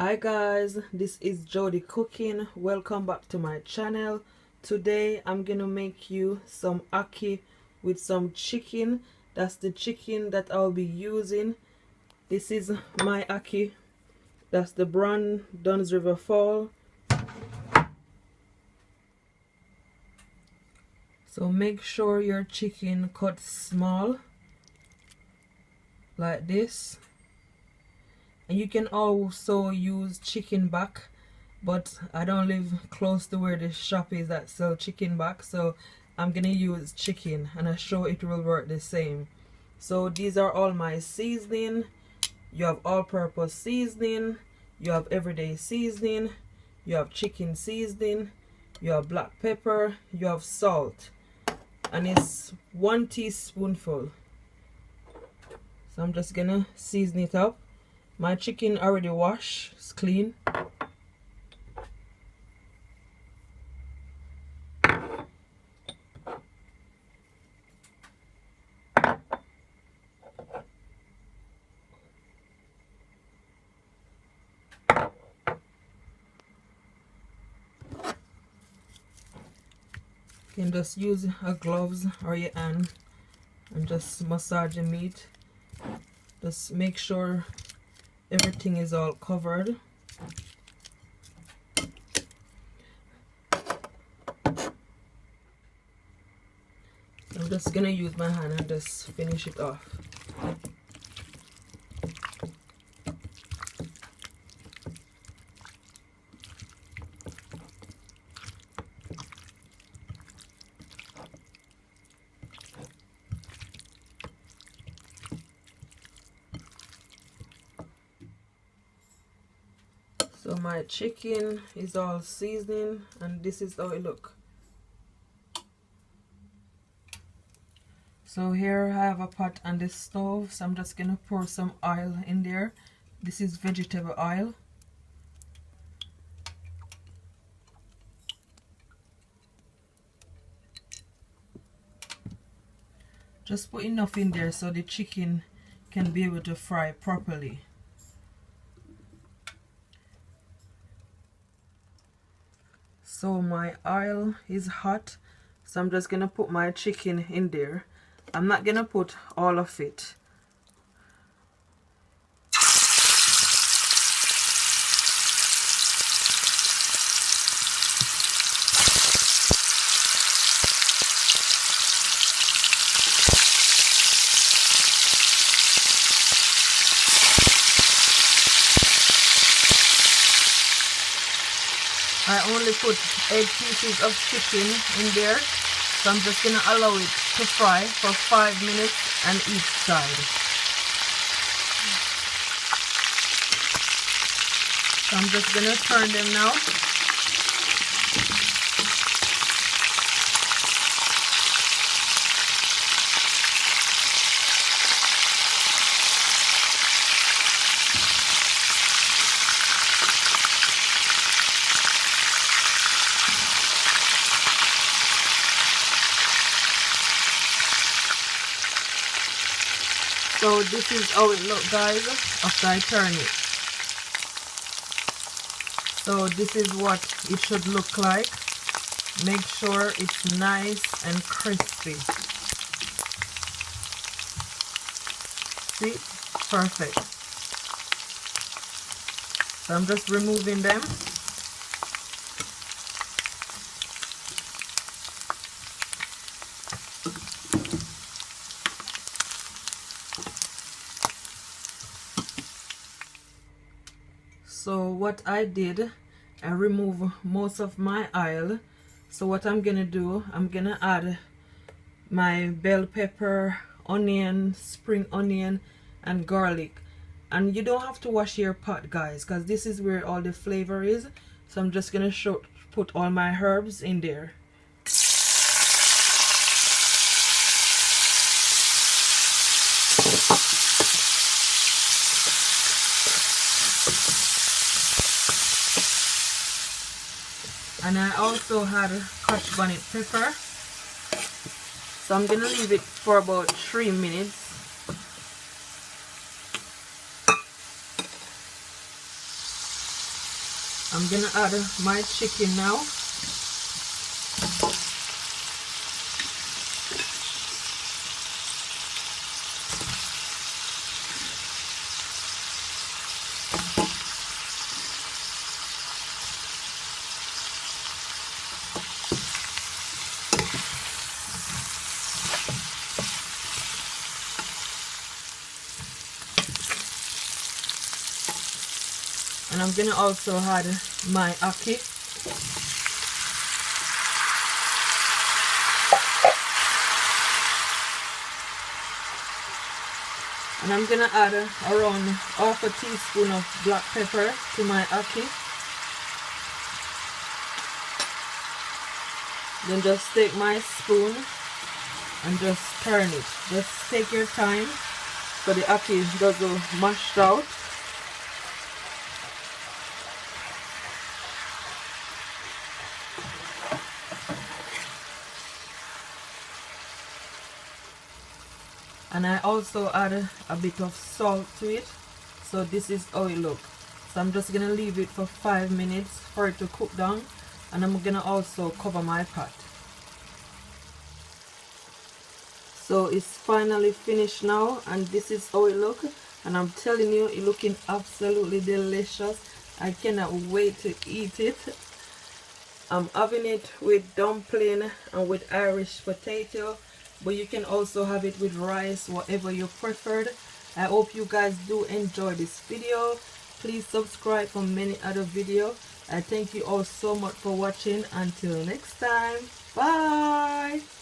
Hi guys, this is Jody Cooking. Welcome back to my channel. Today I'm gonna make you some ackee with some chicken. That's the chicken that I'll be using. This is my ackee. That's the brand Dunn's River Fall. So make sure your chicken cuts small like this. And you can also use chicken back, but I don't live close to where the shop is that sell chicken back, so I'm gonna use chicken, and I'm sure it will work the same. So these are all my seasoning. You have all-purpose seasoning, you have everyday seasoning, you have chicken seasoning, you have black pepper, you have salt, and it's 1 teaspoonful. So I'm just gonna season it up. My chicken already washed, it's clean. You can just use a gloves or your hand and just massage the meat. Just make sure everything is all covered. I'm just gonna use my hand and just finish it off. So my chicken is all seasoning, and this is how it look. So here I have a pot on the stove, so I'm just gonna pour some oil in there. This is vegetable oil. Just put enough in there so the chicken can be able to fry properly. So my oil is hot, so I'm just gonna put my chicken in there. I'm not gonna put all of it. I only put 8 pieces of chicken in there, so I'm just gonna allow it to fry for 5 minutes on each side. So I'm just gonna turn them now. So this is how it looks, guys, after I turn it. So this is what it should look like. Make sure it's nice and crispy. See? Perfect. So I'm just removing them. So what I did, I remove most of my oil. So what I'm gonna do, I'm gonna add my bell pepper, onion, spring onion, and garlic. And you don't have to wash your pot, guys, because this is where all the flavor is. So I'm just gonna put all my herbs in there. And I also had crushed bonnet pepper. So I'm gonna leave it for about 3 minutes. I'm gonna add my chicken now. And I'm gonna also add my ackee. And I'm gonna add around half a teaspoon of black pepper to my ackee. Then just take my spoon and just turn it. Just take your time so the ackee doesn't mash out. And I also add a bit of salt to it. So this is how it looks. So I'm just gonna leave it for 5 minutes for it to cook down, and I'm gonna also cover my pot. So it's finally finished now, and this is how it looks. And I'm telling you, it's looking absolutely delicious. I cannot wait to eat it. I'm having it with dumpling and with Irish potato, but you can also have it with rice, whatever you preferred. I hope you guys do enjoy this video. Please subscribe for many other videos. I thank you all so much for watching. Until next time, bye.